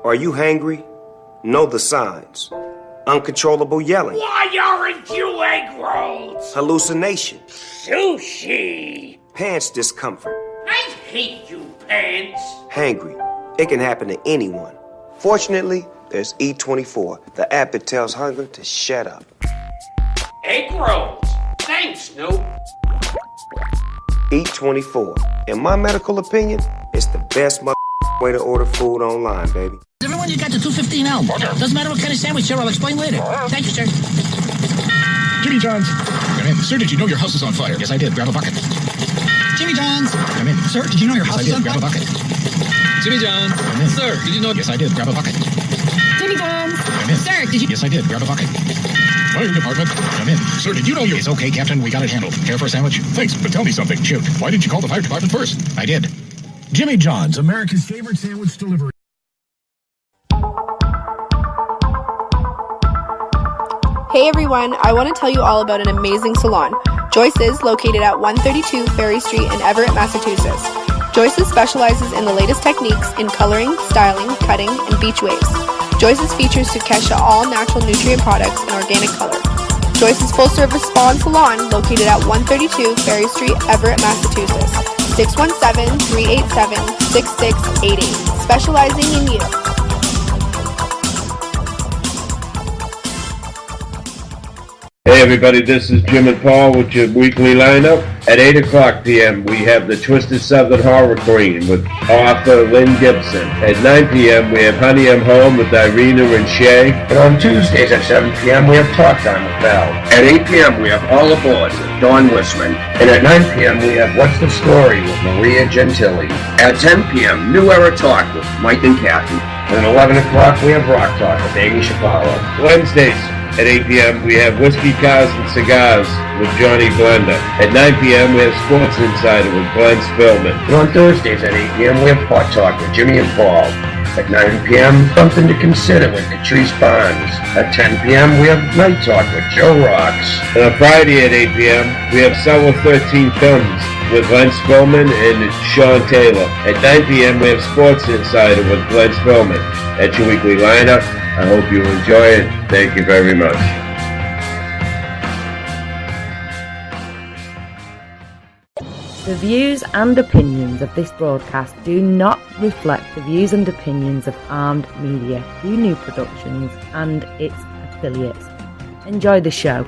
Are you hangry? Know the signs. Uncontrollable yelling. Why aren't you egg rolls? Hallucination. Sushi. Pants discomfort. I hate you, pants. Hangry. It can happen to anyone. Fortunately, there's E24, the app that tells hunger to shut up. Egg rolls. Thanks, Snoop. E24. In my medical opinion, it's the best way to order food online, baby. Everyone, you got the 215 out. Doesn't matter what kind of sandwich, sir. I'll explain later. Thank you, sir. Jimmy John's. Come in. Sir, did you know your house is on fire? Yes, I did. Grab a bucket. Jimmy John's. Come in. Sir, did you know your house is on fire? Grab a bucket. Jimmy John's. Come in. Sir, did you know? Yes, I did. Grab a bucket. Jimmy John's. Come in. Sir, did you? Yes, I did. Grab a bucket. Fire department. Come in. Sir, did you know you... It's okay, Captain. We got it handled. Care for a sandwich? Thanks, but tell me something. Shoot. Why didn't you call the fire department first? I did. Jimmy John's, America's favorite sandwich delivery. Hey everyone, I want to tell you all about an amazing salon. Joyce's, located at 132 Ferry Street in Everett, Massachusetts. Joyce's specializes in the latest techniques in coloring, styling, cutting, and beach waves. Joyce's features Sukesha all-natural nutrient products and organic color. Joyce's full-service spa and salon, located at 132 Ferry Street, Everett, Massachusetts. 617-387-6688. Specializing in you. Hey everybody, this is Jim and Paul with your weekly lineup. At 8 o'clock p.m. we have the Twisted Southern Horror Queen with author Lynn Gibson. At 9 p.m. we have Honey, I'm Home with Irina and Shay. And on Tuesdays at 7 p.m. we have Talk Time with Val. At 8 p.m. we have All Aboard with Dawn Wisman. And at 9 p.m. we have What's the Story with Maria Gentili. At 10 p.m. New Era Talk with Mike and Kathy. And at 11 o'clock we have Rock Talk with Amy Shapalo. Wednesdays at 8 p.m. we have Whiskey, Cars, and Cigars with Johnny Blender. At 9 p.m. we have Sports Insider with Glenn Spillman. And on Thursdays at 8 p.m. we have Hot Talk with Jimmy and Paul. At 9 p.m. Something to Consider with Katreese Barnes. At 10 p.m. we have Night Talk with Joe Rocks. And on Friday at 8 p.m. we have Summer 13 Films with Glenn Spillman and Sean Taylor. At 9 p.m. we have Sports Insider with Glenn Spillman. That's your weekly lineup. I hope you enjoy it. Thank you very much. The views and opinions of this broadcast do not reflect the views and opinions of Armed Media, New Productions and its affiliates. Enjoy the show.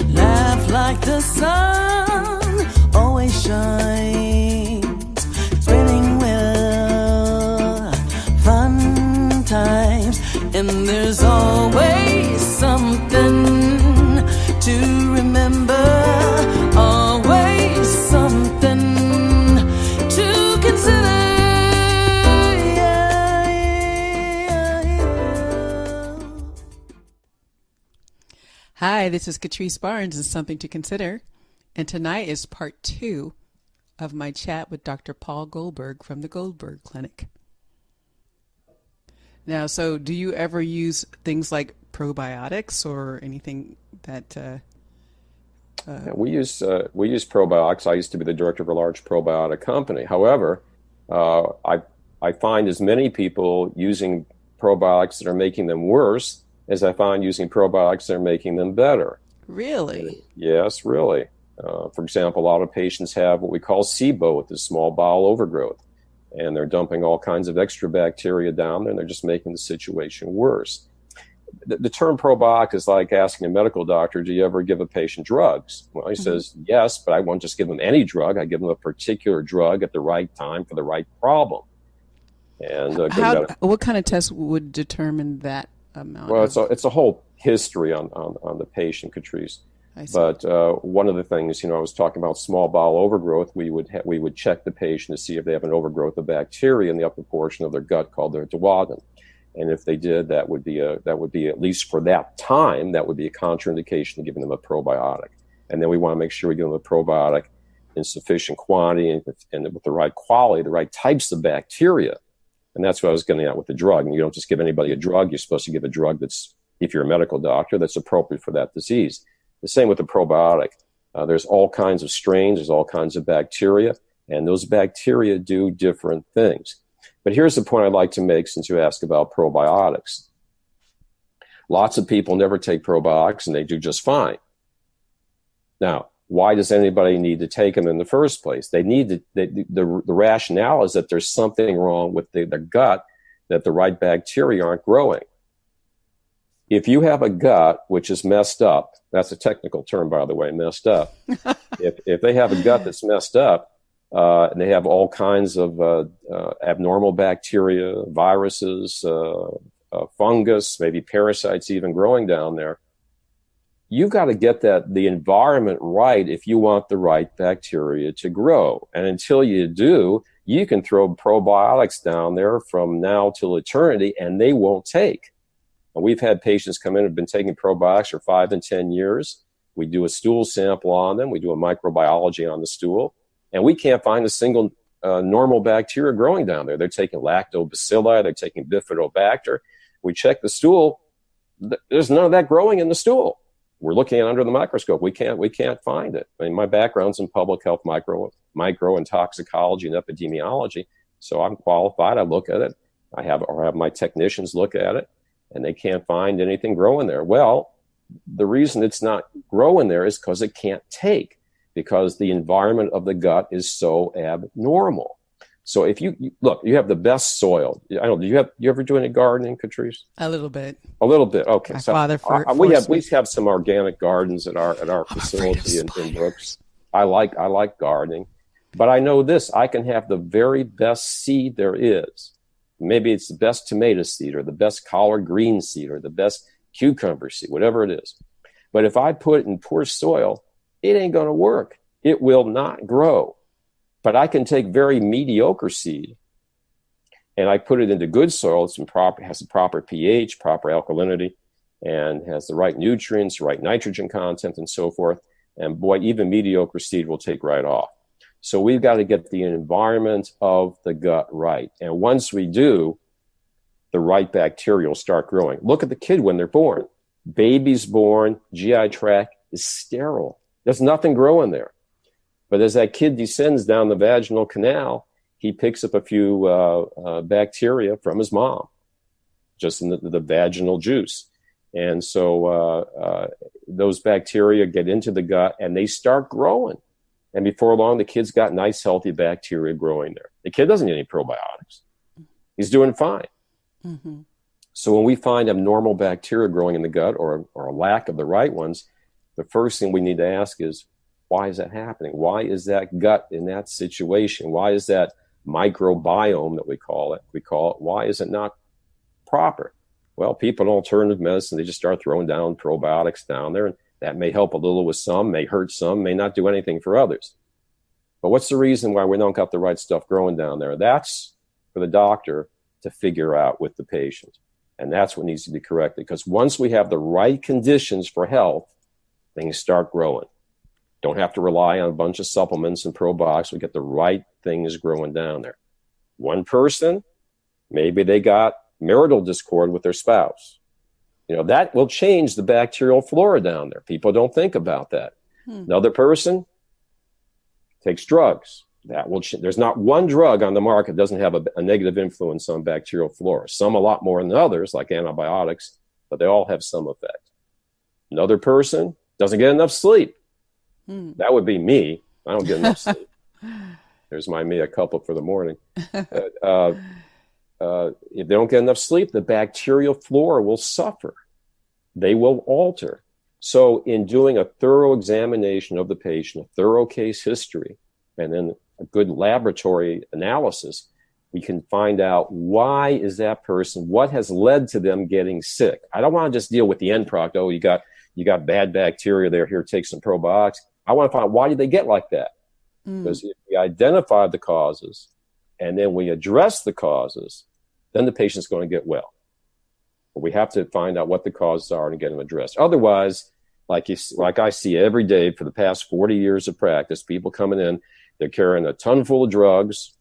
Laugh like the sun always shines, spinning wheel, fun times, and there's always something to remember, always something to consider. Hi, this is Katreese Barnes and Something to Consider, and tonight is part 2 of my chat with Dr. Paul Goldberg from the Goldberg Clinic. Now, so do you ever use things like probiotics or anything that we use probiotics. I used to be the director of a large probiotic company. However, I find as many people using probiotics that are making them worse as I find using probiotics that are making them better. Really? Yes, really. For example, a lot of patients have what we call SIBO, with this small bowel overgrowth, and they're dumping all kinds of extra bacteria down there, and they're just making the situation worse. The term probiotic is like asking a medical doctor, do you ever give a patient drugs? Well, he says, yes, but I won't just give them any drug. I give them a particular drug at the right time for the right problem. And what kind of test would determine that amount? Well, it's a whole history on the patient, Katreese. But one of the things, I was talking about small bowel overgrowth. We would check the patient to see if they have an overgrowth of bacteria in the upper portion of their gut called their duodenum. And if they did, that would be at least for that time, that would be a contraindication to giving them a probiotic. And then we want to make sure we give them a probiotic in sufficient quantity and with the right quality, the right types of bacteria. And that's what I was getting at with the drug. And you don't just give anybody a drug. You're supposed to give a drug that's, if you're a medical doctor, that's appropriate for that disease. The same with the probiotic. There's all kinds of strains. There's all kinds of bacteria. And those bacteria do different things. But here's the point I'd like to make since you asked about probiotics. Lots of people never take probiotics and they do just fine. Now, why does anybody need to take them in the first place? They need to, the rationale is that there's something wrong with the gut, that the right bacteria aren't growing. If you have a gut which is messed up, that's a technical term, by the way, messed up. If they have a gut that's messed up, and they have all kinds of abnormal bacteria, viruses, fungus, maybe parasites even growing down there, you've got to get the environment right if you want the right bacteria to grow. And until you do, you can throw probiotics down there from now till eternity, and they won't take. And we've had patients come in who have been taking probiotics for 5 and 10 years. We do a stool sample on them. We do a microbiology on the stool. And we can't find a single normal bacteria growing down there. They're taking lactobacilli. They're taking bifidobacter. We check the stool. There's none of that growing in the stool. We're looking at it under the microscope. We can't find it. I mean, my background's in public health, micro and toxicology and epidemiology. So I'm qualified. I look at it. I have my technicians look at it, and they can't find anything growing there. Well, the reason it's not growing there is because it can't take, because the environment of the gut is so abnormal. So if you look, you have the best soil. I don't. You ever do any gardening, Katreese? A little bit. A little bit. Okay. My so father we have some organic gardens at our facility in Brooks. I like gardening, but I know this: I can have the very best seed there is. Maybe it's the best tomato seed, or the best collard green seed, or the best cucumber seed, whatever it is. But if I put it in poor soil, it ain't going to work. It will not grow. But I can take very mediocre seed and I put it into good soil. Has the proper pH, proper alkalinity, and has the right nutrients, right nitrogen content, and so forth. And boy, even mediocre seed will take right off. So we've got to get the environment of the gut right. And once we do, the right bacteria will start growing. Look at the kid when they're born. Baby's born, GI tract is sterile. There's nothing growing there. But as that kid descends down the vaginal canal, he picks up a few bacteria from his mom, just in the vaginal juice. And so those bacteria get into the gut and they start growing. And before long, the kid's got nice, healthy bacteria growing there. The kid doesn't need any probiotics. He's doing fine. Mm-hmm. So when we find abnormal bacteria growing in the gut, or a lack of the right ones, the first thing we need to ask is, why is that happening? Why is that gut in that situation? Why is that microbiome that we call it, why is it not proper? Well, people in alternative medicine, they just start throwing down probiotics down there, and that may help a little with some, may hurt some, may not do anything for others. But what's the reason why we don't got the right stuff growing down there? That's for the doctor to figure out with the patient. And that's what needs to be corrected. Because once we have the right conditions for health, things start growing. Don't have to rely on a bunch of supplements and probiotics. We get the right things growing down there. One person, maybe they got marital discord with their spouse. That will change the bacterial flora down there. People don't think about that. Another person takes drugs. That will there's not one drug on the market that doesn't have a negative influence on bacterial flora. Some a lot more than others, like antibiotics, but they all have some effect. Another person doesn't get enough sleep. That would be me. I don't get enough sleep. There's my mea culpa for the morning. If they don't get enough sleep, the bacterial flora will suffer. They will alter. So in doing a thorough examination of the patient, a thorough case history, and then a good laboratory analysis, we can find out why is that person, what has led to them getting sick. I don't want to just deal with the end product. Oh, you got bad bacteria there. Here, take some probiotics. I want to find out, why did they get like that? Because if we identify the causes and then we address the causes, then the patient's going to get well. But we have to find out what the causes are and get them addressed. Otherwise, like I see every day for the past 40 years of practice, people coming in, they're carrying a ton full of drugs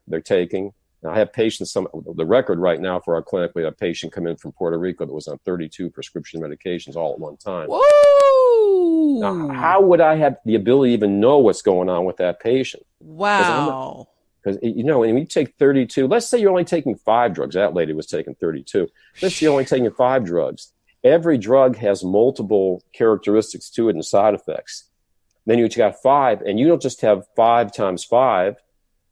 they're taking. And I have patients, the record right now for our clinic, we have a patient come in from Puerto Rico that was on 32 prescription medications all at one time. Whoa! Ooh. Now, how would I have the ability to even know what's going on with that patient? Wow. Because, you know, when you take 32, let's say you're only taking 5 drugs. That lady was taking 32. Let's say you're only taking 5 drugs. Every drug has multiple characteristics to it and side effects. Then you got 5, and you don't just have 5 times 5.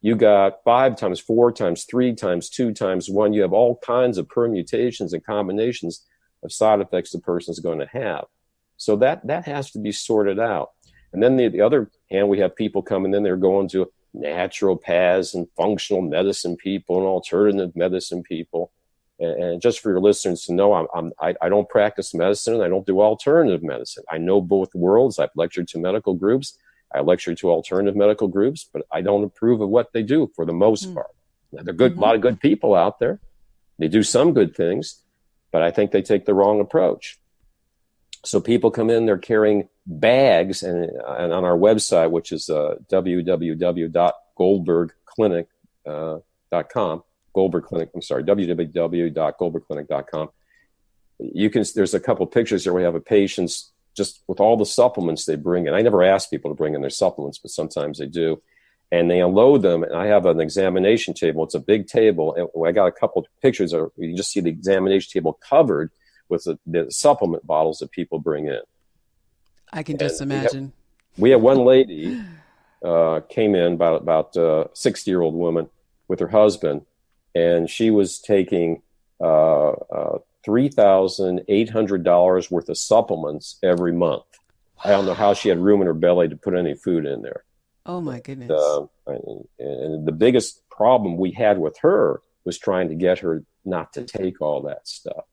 You got 5 times 4 times 3 times 2 times 1. You have all kinds of permutations and combinations of side effects the person's going to have. So that has to be sorted out. And then the other hand, we have people coming in, they're going to naturopaths and functional medicine people and alternative medicine people. And just for your listeners to know, I don't practice medicine and I don't do alternative medicine. I know both worlds. I've lectured to medical groups. I lecture to alternative medical groups, but I don't approve of what they do for the most part. Now, there are good, a lot of good people out there. They do some good things, but I think they take the wrong approach. So people come in, they're carrying bags, and on our website, which is www.goldbergclinic.com, www.goldbergclinic.com. There's a couple pictures here. We have a patient's just with all the supplements they bring in. I never ask people to bring in their supplements, but sometimes they do. And they unload them, and I have an examination table. It's a big table, and I got a couple of pictures. You can just see the examination table covered with the supplement bottles that people bring in. I can just imagine. We had one lady came in, about a 60-year-old woman with her husband, and she was taking $3,800 worth of supplements every month. Wow. I don't know how she had room in her belly to put any food in there. Oh, my goodness. And the biggest problem we had with her was trying to get her not to take all that stuff.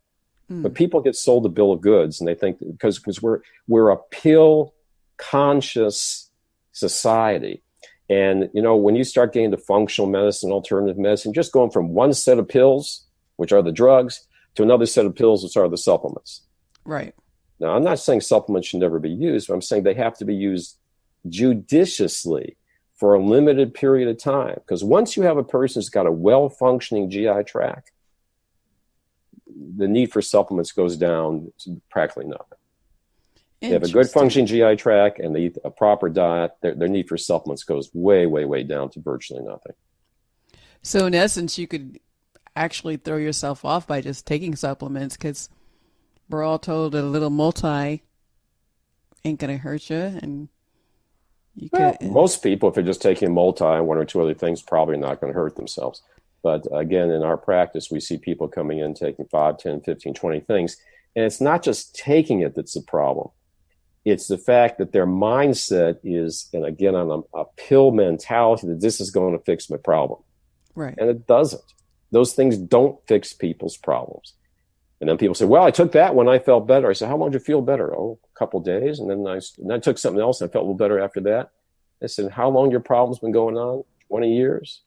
But people get sold a bill of goods, and they think because we're a pill-conscious society. And, you know, when you start getting to functional medicine, alternative medicine, just going from one set of pills, which are the drugs, to another set of pills, which are the supplements. Right. Now, I'm not saying supplements should never be used, but I'm saying they have to be used judiciously for a limited period of time. Because once you have a person who's got a well-functioning GI tract, the need for supplements goes down to practically nothing. They have a good functioning GI tract and they eat a proper diet, their need for supplements goes way, way, way down to virtually nothing. So in essence, you could actually throw yourself off by just taking supplements, because we're all told a little multi ain't going to hurt you. And you could. Most people, if they're just taking multi and 1 or 2 other things, probably not going to hurt themselves. But again, in our practice, we see people coming in taking 5, 10, 15, 20 things. And it's not just taking it that's the problem. It's the fact that their mindset is, and again, on a pill mentality, that this is going to fix my problem. Right. And it doesn't. Those things don't fix people's problems. And then people say, well, I took that when I felt better. I said, how long did you feel better? Oh, a couple of days. And then I took something else and I felt a little better after that. I said, how long your problem's been going on? 20 years?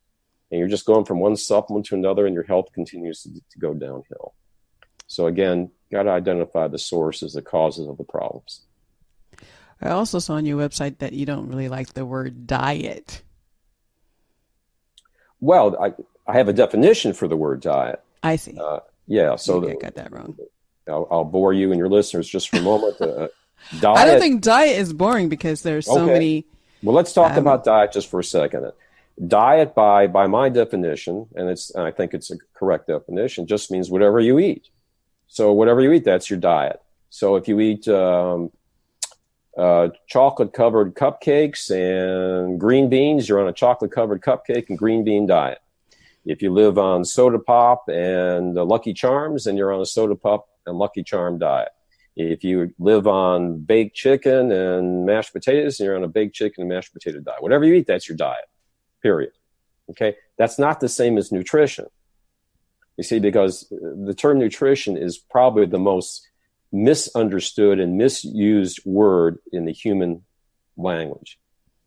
And you're just going from one supplement to another, and your health continues to go downhill. So again, got to identify the sources, the causes of the problems. I also saw on your website that you don't really like the word diet. Well, I have a definition for the word diet. I see. Yeah, so maybe I got that wrong. I'll bore you and your listeners just for a moment. Diet. I don't think diet is boring because there's so many. Well, let's talk about diet just for a second. Diet, by my definition, and I think it's a correct definition, just means whatever you eat. So whatever you eat, that's your diet. So if you eat chocolate-covered cupcakes and green beans, you're on a chocolate-covered cupcake and green bean diet. If you live on soda pop and Lucky Charms, then you're on a soda pop and Lucky Charm diet. If you live on baked chicken and mashed potatoes, then you're on a baked chicken and mashed potato diet. Whatever you eat, that's your diet. Period. Okay? That's not the same as nutrition. You see, because the term nutrition is probably the most misunderstood and misused word in the human language.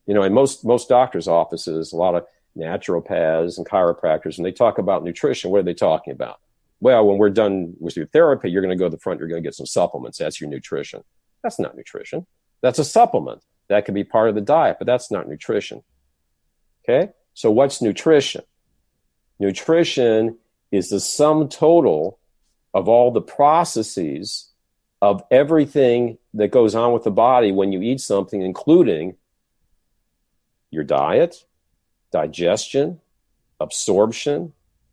You know, in most doctors' offices, a lot of naturopaths and chiropractors, and they talk about nutrition. What are they talking about? Well, when we're done with your therapy, you're going to go to the front, you're going to get some supplements. That's your nutrition. That's not nutrition. That's a supplement. That could be part of the diet, but that's not nutrition. Okay? So what's nutrition? Nutrition is the sum total of all the processes of everything that goes on with the body when you eat something, including your diet, digestion, absorption,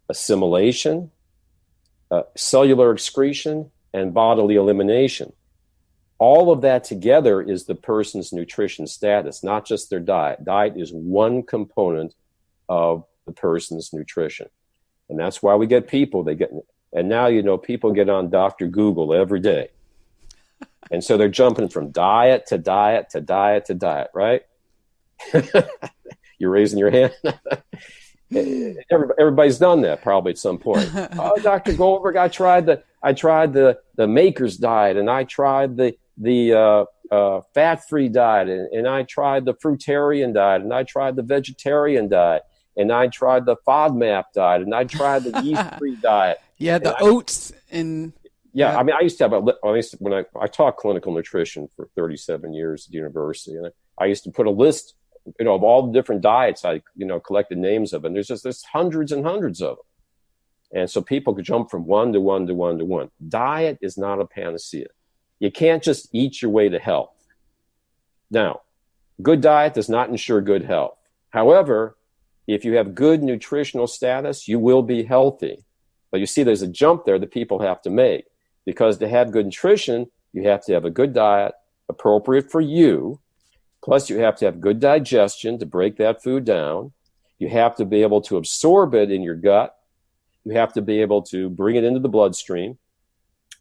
assimilation, cellular excretion, and bodily elimination. All of that together is the person's nutrition status, not just their diet. Diet is one component of the person's nutrition. And that's why we get people, and now, people get on Dr. Google every day. And so they're jumping from diet to diet to diet to diet, right? You're raising your hand. Everybody's done that probably at some point. Oh, Dr. Goldberg, I tried the Maker's diet, and I tried the fat-free diet, and I tried the fruitarian diet, and I tried the vegetarian diet, and I tried the FODMAP diet, and I tried the yeast-free diet. Yeah, the oats and... Yeah, I mean, I used to have when I taught clinical nutrition for 37 years at the university, and I used to put a list, of all the different diets. I, collected names of, and there's hundreds and hundreds of them. And so people could jump from one to one to one to one. Diet is not a panacea. You can't just eat your way to health. Now, good diet does not ensure good health. However, if you have good nutritional status, you will be healthy. But you see, there's a jump there that people have to make. Because to have good nutrition, you have to have a good diet appropriate for you. Plus, you have to have good digestion to break that food down. You have to be able to absorb it in your gut. You have to be able to bring it into the bloodstream.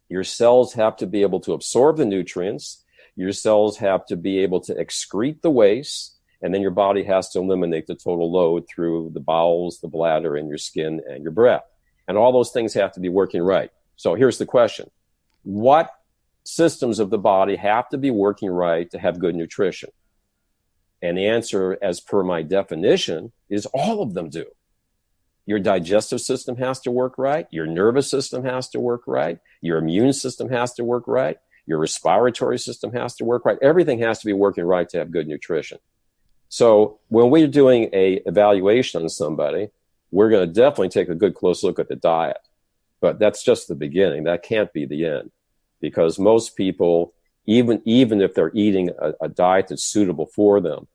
Your cells have to be able to absorb the nutrients. Your cells have to be able to excrete the waste. And then your body has to eliminate the total load through the bowels, the bladder, and your skin and your breath. And all those things have to be working right. So here's the question. What systems of the body have to be working right to have good nutrition? And the answer, as per my definition, is all of them do. Your digestive system has to work right. Your nervous system has to work right. Your immune system has to work right. Your respiratory system has to work right. Everything has to be working right to have good nutrition. So when we're doing a evaluation on somebody, we're going to definitely take a good close look at the diet. But that's just the beginning. That can't be the end, because most people, even if they're eating a diet that's suitable for them,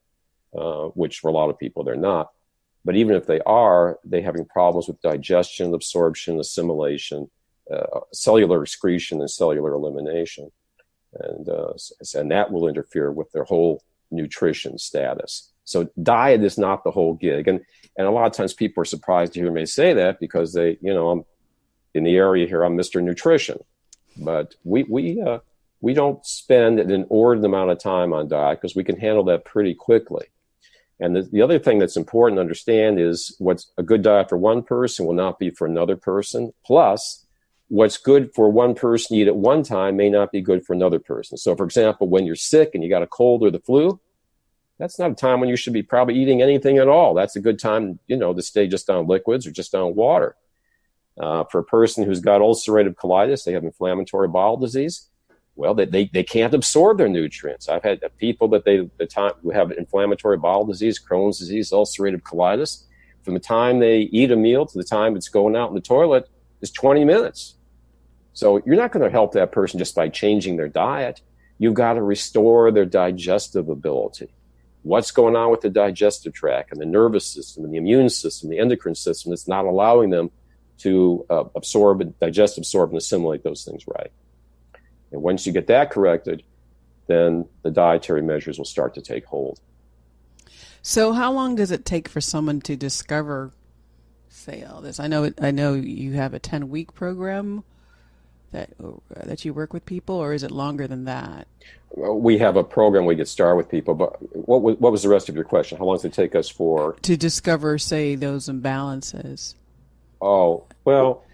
which for a lot of people they're not, but even if they are, they're having problems with digestion, absorption, assimilation, cellular excretion, and cellular elimination, and that will interfere with their whole nutrition status. So diet is not the whole gig, and a lot of times people are surprised to hear me say that, because they, I'm in the area here, I'm Mr. Nutrition, but we don't spend an inordinate amount of time on diet, because we can handle that pretty quickly. And the other thing that's important to understand is what's a good diet for one person will not be for another person. Plus, what's good for one person to eat at one time may not be good for another person. So, for example, when you're sick and you got a cold or the flu, that's not a time when you should be probably eating anything at all. That's a good time, to stay just on liquids or just on water. For a person who's got ulcerative colitis, they have inflammatory bowel disease. Well, they can't absorb their nutrients. I've had people who have inflammatory bowel disease, Crohn's disease, ulcerative colitis. From the time they eat a meal to the time it's going out in the toilet is 20 minutes. So you're not going to help that person just by changing their diet. You've got to restore their digestive ability. What's going on with the digestive tract and the nervous system and the immune system, the endocrine system that's not allowing them to digest, absorb, and assimilate those things right. And once you get that corrected, then the dietary measures will start to take hold. So how long does it take for someone to discover, say, all this? I know you have a 10-week program that you work with people, or is it longer than that? Well, we have a program we get started with people, but what was the rest of your question? How long does it take us to discover, say, those imbalances? Oh, well,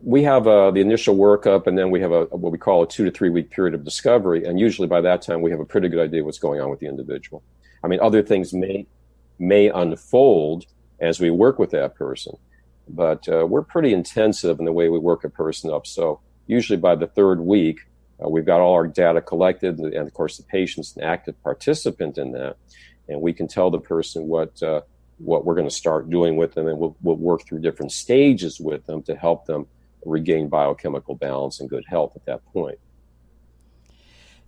we have the initial workup, and then we have what we call a 2 to 3 week period of discovery. And usually by that time, we have a pretty good idea what's going on with the individual. I mean, other things may unfold as we work with that person, but we're pretty intensive in the way we work a person up. So usually by the third week, we've got all our data collected, and of course the patient's an active participant in that, and we can tell the person what we're going to start doing with them, and we'll work through different stages with them to help them regain biochemical balance and good health at that point.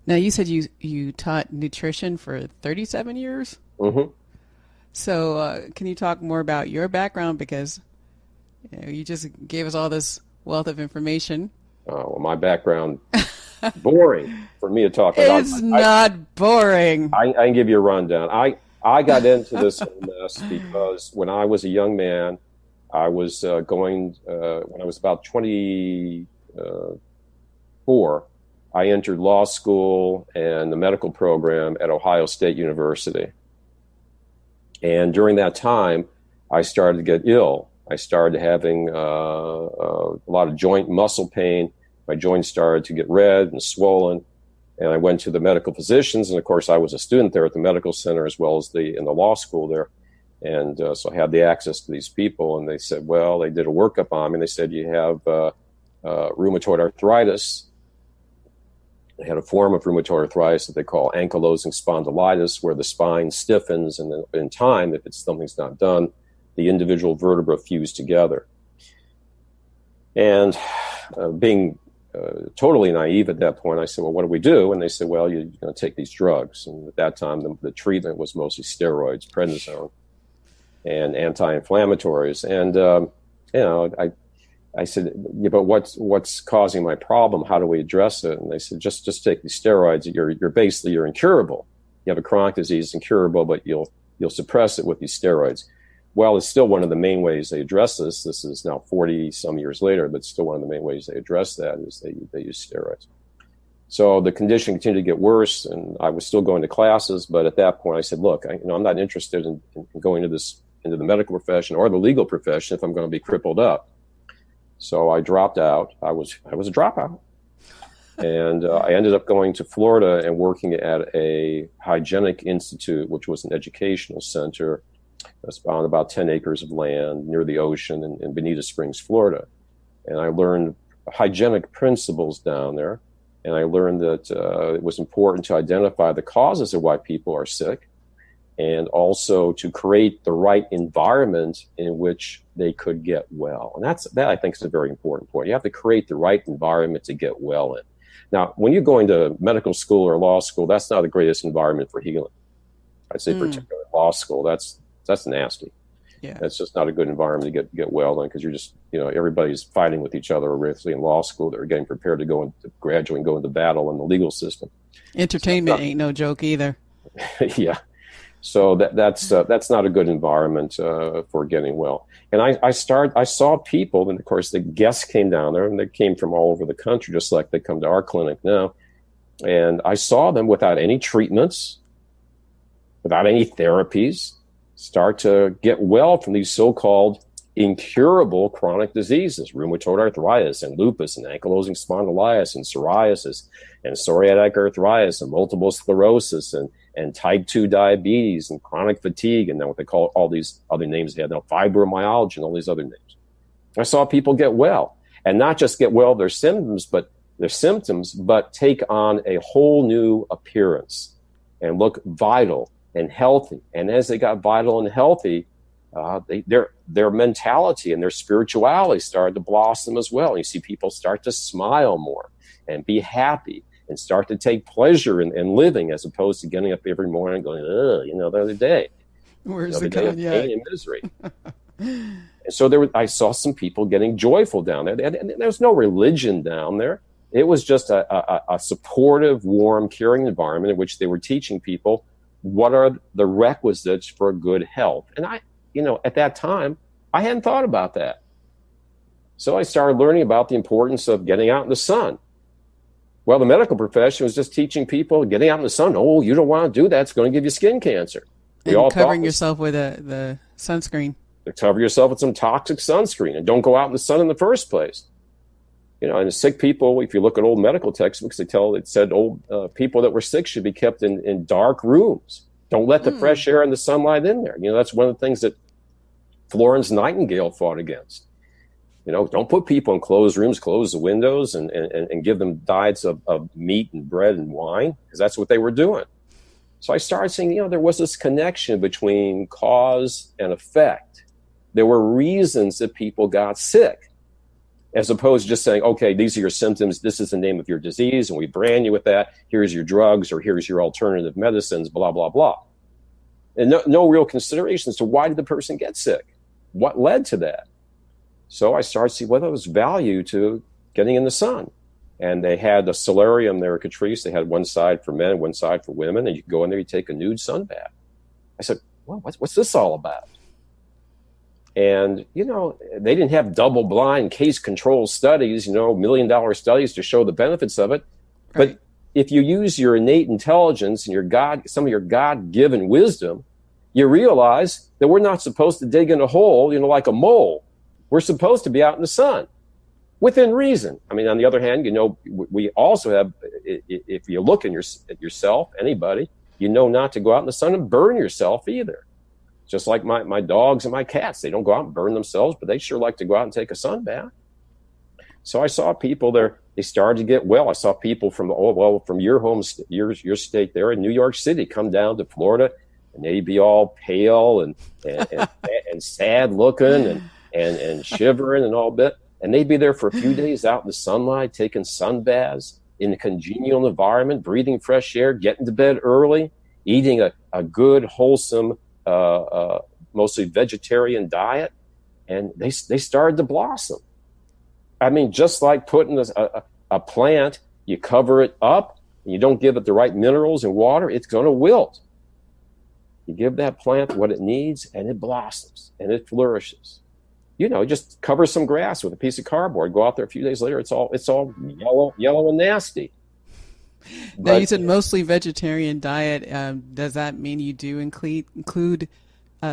Now, you said you taught nutrition for 37 years? Mm-hmm. So can you talk more about your background? Because you just gave us all this wealth of information. Well, my background, boring for me to talk about. It's not boring. I can give you a rundown. I got into this whole mess because when I was a young man, I was when I was about 24, I entered law school and the medical program at Ohio State University. And during that time, I started to get ill. I started having a lot of joint muscle pain. My joints started to get red and swollen. And I went to the medical physicians. And of course, I was a student there at the medical center as well as in the law school there. And so I had the access to these people. And they said, well, they did a workup on me. And they said, you have rheumatoid arthritis. They had a form of rheumatoid arthritis that they call ankylosing spondylitis, where the spine stiffens, and then in time, if something's not done, the individual vertebrae fuse together. And being totally naive at that point, I said, well, what do we do? And they said, well, you're going to take these drugs. And at that time, the treatment was mostly steroids, prednisone, and anti-inflammatories. And, I said, yeah, but what's causing my problem? How do we address it? And they said, just take these steroids. You're incurable. You have a chronic disease, incurable, but you'll suppress it with these steroids. Well, it's still one of the main ways they address this. This is now 40 some years later, but still one of the main ways they address that is they use steroids. So the condition continued to get worse, and I was still going to classes. But at that point, I said, look, I'm not interested in going into the medical profession or the legal profession if I'm going to be crippled up. So I dropped out. I was a dropout. And I ended up going to Florida and working at a hygienic institute, which was an educational center. It's on about 10 acres of land near the ocean in Bonita Springs, Florida. And I learned hygienic principles down there. And I learned that it was important to identify the causes of why people are sick, and also to create the right environment in which they could get well. And that I think is a very important point. You have to create the right environment to get well in. Now, when you're going to medical school or law school, that's not the greatest environment for healing. I'd say particularly law school, that's nasty. Yeah. That's just not a good environment to get well in, because you're just, everybody's fighting with each other, obviously in law school. They're getting prepared to graduate and go into battle in the legal system. Entertainment ain't no joke either. Yeah. So that's not a good environment for getting well. And I saw people, and of course the guests came down there, and they came from all over the country, just like they come to our clinic now. And I saw them without any treatments, without any therapies, start to get well from these so-called incurable chronic diseases, rheumatoid arthritis and lupus and ankylosing spondylitis and psoriasis and psoriatic arthritis and multiple sclerosis and type 2 diabetes and chronic fatigue, and then what they call all these other names they had now, fibromyalgia and all these other names. I saw people get well, and not just get well their symptoms, but take on a whole new appearance and look vital and healthy. And as they got vital and healthy, their mentality and their spirituality started to blossom as well. And you see people start to smile more and be happy and start to take pleasure in living, as opposed to getting up every morning going, the other day. Where's the day of pain and misery. And so I saw some people getting joyful down there. And there was no religion down there. It was just a supportive, warm, caring environment in which they were teaching people what are the requisites for good health. And at that time, I hadn't thought about that. So I started learning about the importance of getting out in the sun. Well, the medical profession was just teaching people getting out in the sun. Oh, you don't want to do that. It's going to give you skin cancer. And covering yourself with the sunscreen. Cover yourself with some toxic sunscreen and don't go out in the sun in the first place. And the sick people, if you look at old medical textbooks, it said old people that were sick should be kept in dark rooms. Don't let the fresh air and the sunlight in there. That's one of the things that Florence Nightingale fought against. Don't put people in closed rooms, close the windows, and give them diets of meat and bread and wine, because that's what they were doing. So I started seeing, there was this connection between cause and effect. There were reasons that people got sick. as opposed to just saying, okay, these are your symptoms, this is the name of your disease, and we brand you with that, here's your drugs, or here's your alternative medicines, blah, blah, blah. And no real consideration as to why did the person get sick? What led to that? So I started to see whether there was value to getting in the sun. And they had a solarium there at Katreese. They had one side for men, one side for women, and you could go in there, you take a nude sun bath. I said, well, what's this all about? And, they didn't have double-blind case-control studies, $1 million studies to show the benefits of it. Right. But if you use your innate intelligence and some of your God-given wisdom, you realize that we're not supposed to dig in a hole, like a mole. We're supposed to be out in the sun within reason. I mean, on the other hand, we also have, if you look at yourself, anybody, not to go out in the sun and burn yourself either. Just like my dogs and my cats, they don't go out and burn themselves, but they sure like to go out and take a sun bath. So I saw people there, they started to get well. I saw people from your home, your state there in New York City come down to Florida, and they'd be all pale and sad looking and shivering and all that. And they'd be there for a few days out in the sunlight, taking sun baths in a congenial environment, breathing fresh air, getting to bed early, eating a good, wholesome, mostly vegetarian diet, and they started to blossom. I mean, just like putting a plant, you cover it up, and you don't give it the right minerals and water, it's going to wilt. You give that plant what it needs, and it blossoms, and it flourishes. Just cover some grass with a piece of cardboard. Go out there a few days later, it's all yellow and nasty. Now, you said mostly vegetarian diet. Does that mean you do include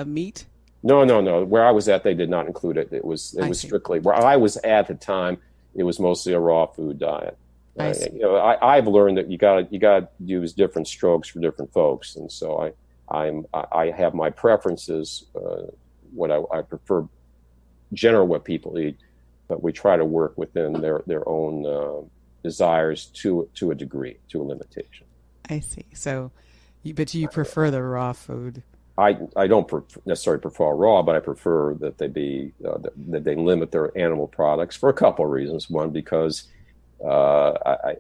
meat? No. Where I was at, they did not include it. It was strictly where I was at the time. It was mostly a raw food diet. I've learned that you got to use different strokes for different folks, and so I have my preferences. What I prefer, general what people eat, but we try to work within their own desires to a degree, to a limitation. I see. So, but you prefer the raw food. I don't necessarily prefer raw, but I prefer that they be that they limit their animal products for a couple of reasons. One, because I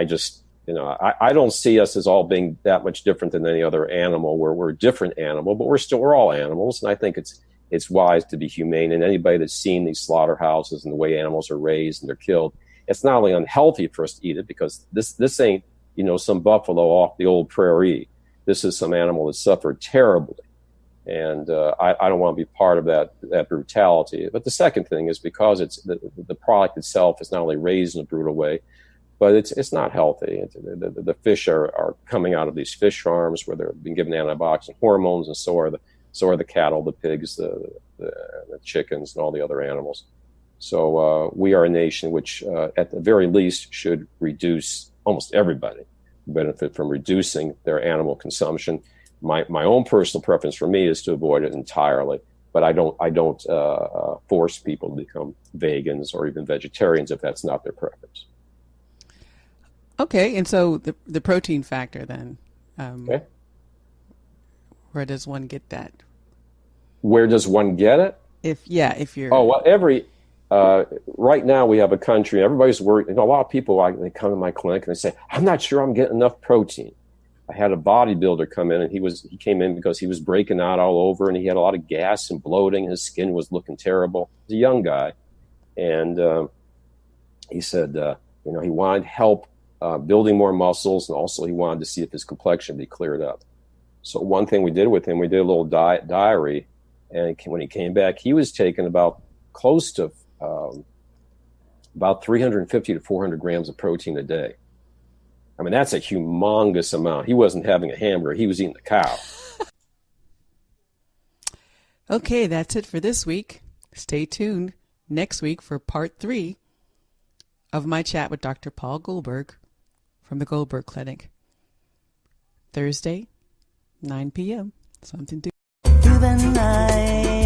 just I don't see us as all being that much different than any other animal. We're a different animal, but we're all animals, and I think it's wise to be humane. And anybody that's seen these slaughterhouses and the way animals are raised and they're killed, it's not only unhealthy for us to eat it, because this ain't some buffalo off the old prairie. This is some animal that suffered terribly, and I don't want to be part of that brutality. But the second thing is because it's the product itself is not only raised in a brutal way, but it's not healthy. The fish are coming out of these fish farms where they're being given antibiotics and hormones, and so are the cattle, the pigs, the chickens, and all the other animals. So we are a nation which, at the very least, should reduce, almost everybody benefit from reducing their animal consumption. My own personal preference for me is to avoid it entirely, but I don't force people to become vegans or even vegetarians if that's not their preference. Okay, and so the protein factor then. Okay. Where does one get that? Where does one get it? If you're... Oh, well, right now we have a country, everybody's worried. A lot of people, they come to my clinic and they say, I'm not sure I'm getting enough protein. I had a bodybuilder come in, and he came in because he was breaking out all over, and he had a lot of gas and bloating. His skin was looking terrible. He's a young guy. And he said, he wanted help building more muscles, and also he wanted to see if his complexion would be cleared up. So one thing we did with him, we did a little diary, and when he came back, he was taking about close to about 350 to 400 grams of protein a day. I mean, that's a humongous amount. He wasn't having a hamburger. He was eating a cow. Okay, that's it for this week. Stay tuned next week for part 3 of my chat with Dr. Paul Goldberg from the Goldberg Clinic. Thursday, 9 p.m. Something to... Through the night.